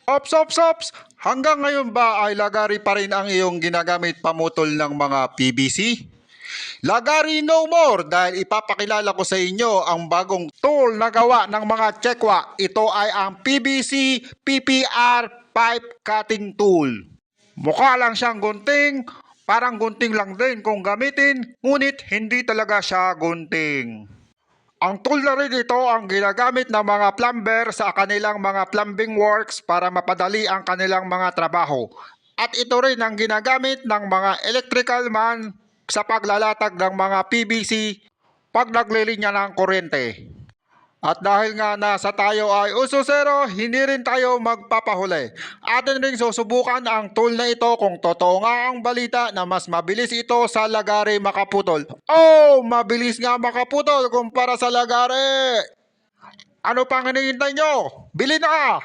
Ops, ops, ops! Hanggang ngayon ba ay lagari pa rin ang iyong ginagamit pamutol ng mga PVC? Lagari no more dahil ipapakilala ko sa inyo ang bagong tool na gawa ng mga Tsekwa. Ito ay ang PVC PPR Pipe Cutting Tool. Mukha lang siyang gunting, parang gunting lang din kung gamitin, ngunit hindi talaga siya gunting. Ang tool na rin ito ang ginagamit ng mga plumber sa kanilang mga plumbing works para mapadali ang kanilang mga trabaho. At ito rin ang ginagamit ng mga electrical man sa paglalatag ng mga PVC pag naglilinya ng kuryente. At dahil nga nasa tayo ay ususero, hindi rin tayo magpapahuli. Atin ring susubukan ang tool na ito kung totoo nga ang balita na mas mabilis ito sa lagari makaputol. Oh, mabilis nga makaputol kumpara sa lagari! Ano pang hinihintay nyo? Bili na!